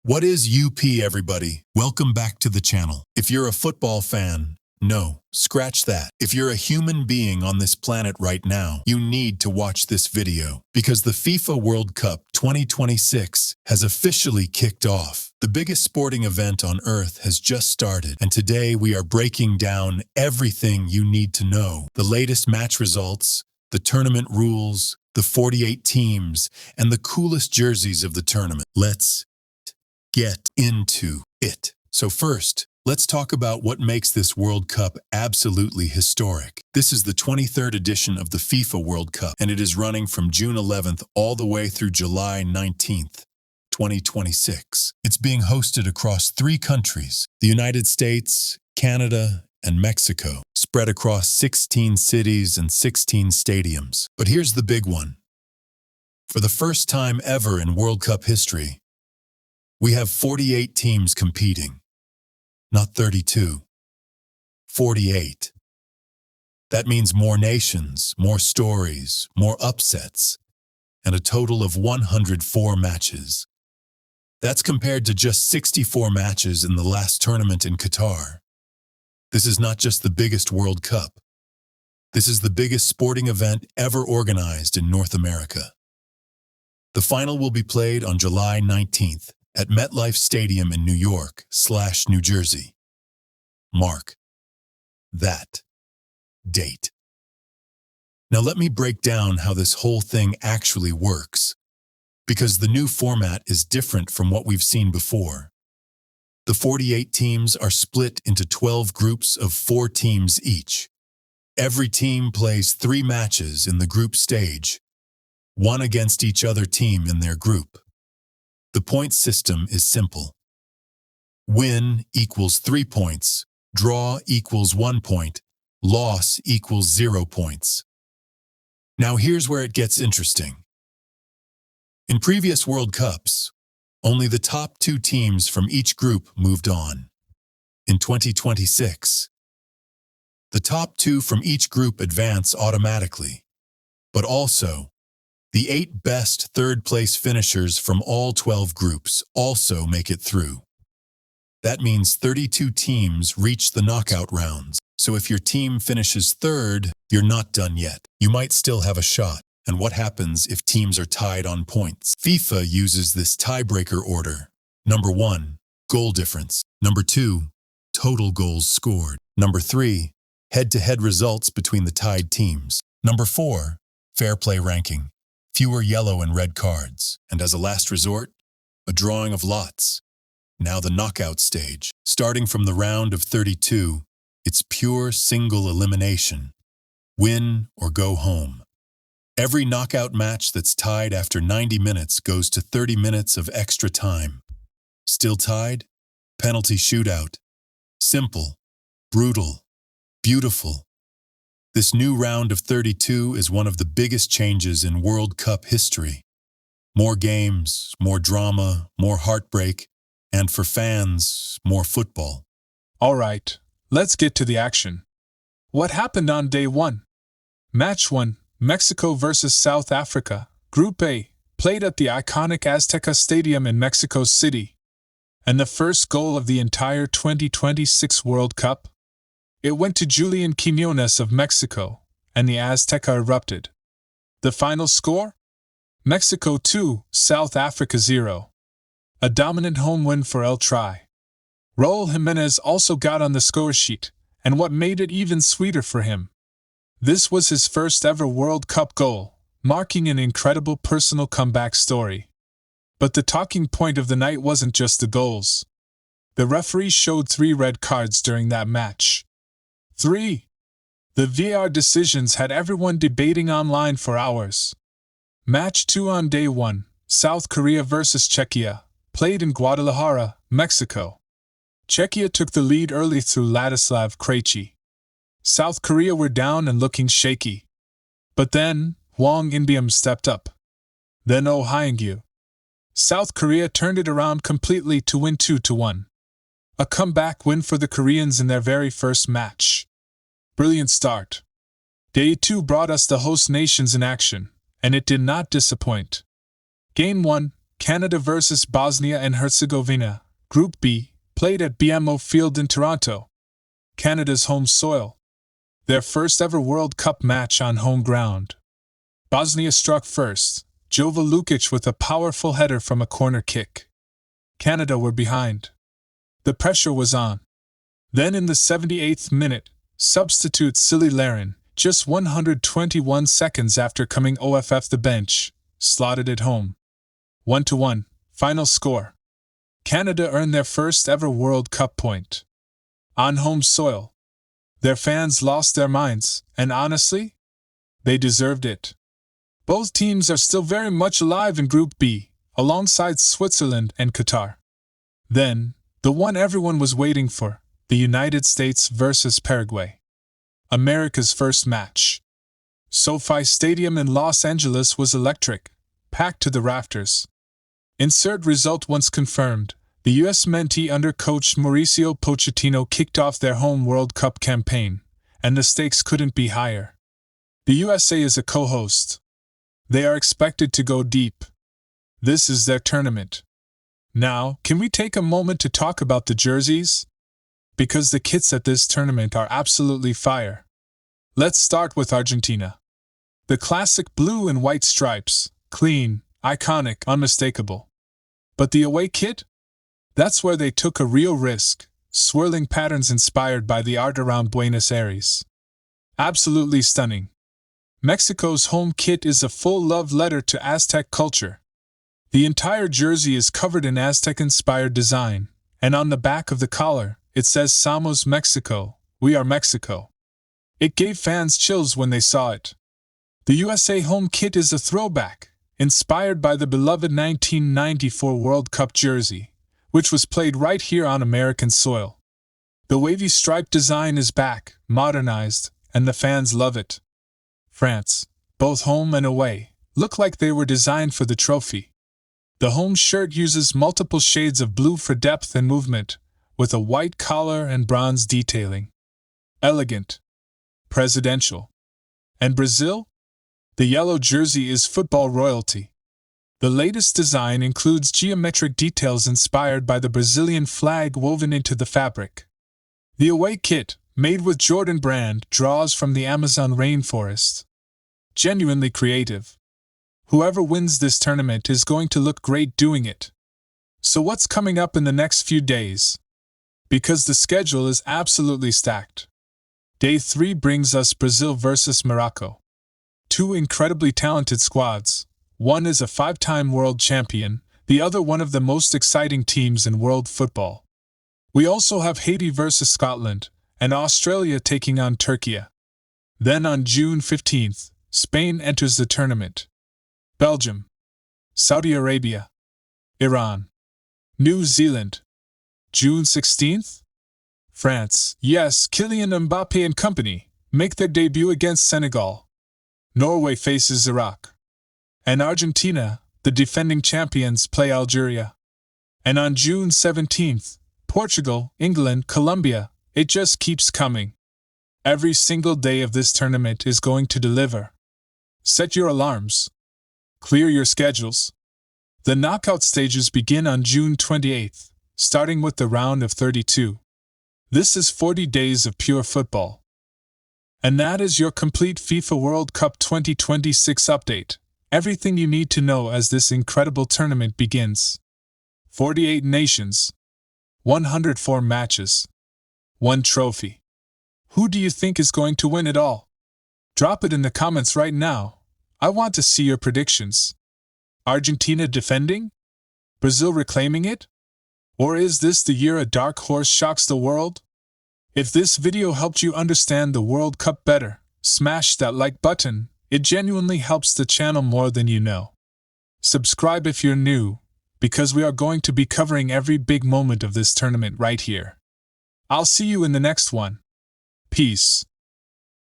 What is UP, everybody? Welcome back to the channel. If you're a football fan, no, scratch that. If you're a human being on this planet right now, you need to watch this video because the FIFA World Cup 2026 has officially kicked off. The biggest sporting event on Earth has just started, and today we are breaking down everything you need to know. The latest match results, the tournament rules, the 48 teams, and the coolest jerseys of the tournament. Let's get into it. So first, let's talk about what makes this World Cup absolutely historic. This is the 23rd edition of the FIFA World Cup, and it is running from June 11th all the way through July 19th, 2026. It's being hosted across 3 countries, the United States, Canada, and Mexico, spread across 16 cities and 16 stadiums. But here's the big one. For the first time ever in World Cup history, we have 48 teams competing. Not 32. 48. That means more nations, more stories, more upsets, and a total of 104 matches. That's compared to just 64 matches in the last tournament in Qatar. This is not just the biggest World Cup. This is the biggest sporting event ever organized in North America. The final will be played on July 19th. At MetLife Stadium in New York/New Jersey. Mark that date. Now let me break down how this whole thing actually works, because the new format is different from what we've seen before. The 48 teams are split into 12 groups of 4 teams each. Every team plays 3 matches in the group stage, one against each other team in their group. The point system is simple. Win equals 3 points, draw equals 1 point, loss equals 0 points. Now here's where it gets interesting. In previous World Cups, only the top 2 teams from each group moved on. In 2026, the top 2 from each group advance automatically, but also the 8 best third-place finishers from all 12 groups also make it through. That means 32 teams reach the knockout rounds. So if your team finishes 3rd, you're not done yet. You might still have a shot. And what happens if teams are tied on points? FIFA uses this tiebreaker order. Number 1, goal difference. Number 2, total goals scored. Number 3, head-to-head results between the tied teams. Number 4, fair play ranking. Fewer yellow and red cards, and as a last resort, a drawing of lots. Now the knockout stage. Starting from the round of 32, it's pure single elimination. Win or go home. Every knockout match that's tied after 90 minutes goes to 30 minutes of extra time. Still tied? Penalty shootout. Simple, brutal, beautiful. This new round of 32 is one of the biggest changes in World Cup history. More games, more drama, more heartbreak, and for fans, more football. All right, let's get to the action. What happened on day 1? Match 1, Mexico versus South Africa, Group A, played at the iconic Azteca Stadium in Mexico City. And the first goal of the entire 2026 World Cup? It went to Julian Quiñones of Mexico, and the Azteca erupted. The final score? Mexico 2, South Africa 0. A dominant home win for El Tri. Raúl Jiménez also got on the score sheet, and what made it even sweeter for him? This was his first ever World Cup goal, marking an incredible personal comeback story. But the talking point of the night wasn't just the goals. The referee showed 3 red cards during that match. 3. The VAR decisions had everyone debating online for hours. Match 2 on day 1, South Korea versus Czechia, played in Guadalajara, Mexico. Czechia took the lead early through Ladislav Krejci. South Korea were down and looking shaky. But then, Hwang In-beom stepped up. Then Oh Hyung-gyu. South Korea turned it around completely to win 2-1. A comeback win for the Koreans in their very first match. Brilliant start. Day 2 brought us the host nations in action, and it did not disappoint. Game 1, Canada vs. Bosnia and Herzegovina, Group B, played at BMO Field in Toronto, Canada's home soil. Their first ever World Cup match on home ground. Bosnia struck first, Jova Lukic with a powerful header from a corner kick. Canada were behind. The pressure was on. Then in the 78th minute, substitute Silly Larin, just 121 seconds after coming off the bench, slotted it home. 1-1, final score. Canada earned their first ever World Cup point. On home soil. Their fans lost their minds, and honestly, they deserved it. Both teams are still very much alive in Group B, alongside Switzerland and Qatar. Then, the one everyone was waiting for, the United States vs. Paraguay. America's first match. SoFi Stadium in Los Angeles was electric, packed to the rafters. Insert result once confirmed, the U.S. mentee under coach Mauricio Pochettino kicked off their home World Cup campaign, and the stakes couldn't be higher. The USA is a co-host. They are expected to go deep. This is their tournament. Now, can we take a moment to talk about the jerseys? Because the kits at this tournament are absolutely fire. Let's start with Argentina. The classic blue and white stripes, clean, iconic, unmistakable. But the away kit? That's where they took a real risk, swirling patterns inspired by the art around Buenos Aires. Absolutely stunning. Mexico's home kit is a full love letter to Aztec culture. The entire jersey is covered in Aztec-inspired design, and on the back of the collar, it says Somos Mexico, we are Mexico. It gave fans chills when they saw it. The USA home kit is a throwback, inspired by the beloved 1994 World Cup jersey, which was played right here on American soil. The wavy stripe design is back, modernized, and the fans love it. France, both home and away, look like they were designed for the trophy. The home shirt uses multiple shades of blue for depth and movement, with a white collar and bronze detailing. Elegant. Presidential. And Brazil? The yellow jersey is football royalty. The latest design includes geometric details inspired by the Brazilian flag woven into the fabric. The away kit, made with Jordan brand, draws from the Amazon rainforest. Genuinely creative. Whoever wins this tournament is going to look great doing it. So what's coming up in the next few days? Because the schedule is absolutely stacked. Day 3 brings us Brazil vs. Morocco. Two incredibly talented squads. One is a 5-time world champion, the other one of the most exciting teams in world football. We also have Haiti vs. Scotland, and Australia taking on Turkey. Then on June 15th, Spain enters the tournament. Belgium, Saudi Arabia, Iran, New Zealand. June 16th? France, yes, Kylian Mbappe and company, make their debut against Senegal. Norway faces Iraq. And Argentina, the defending champions, play Algeria. And on June 17th, Portugal, England, Colombia, it just keeps coming. Every single day of this tournament is going to deliver. Set your alarms. Clear your schedules. The knockout stages begin on June 28th, starting with the round of 32. This is 40 days of pure football. And that is your complete FIFA World Cup 2026 update. Everything you need to know as this incredible tournament begins. 48 nations. 104 matches. 1 trophy. Who do you think is going to win it all? Drop it in the comments right now. I want to see your predictions. Argentina defending? Brazil reclaiming it? Or is this the year a dark horse shocks the world? If this video helped you understand the World Cup better, smash that like button. It genuinely helps the channel more than you know. Subscribe if you're new, because we are going to be covering every big moment of this tournament right here. I'll see you in the next one. Peace.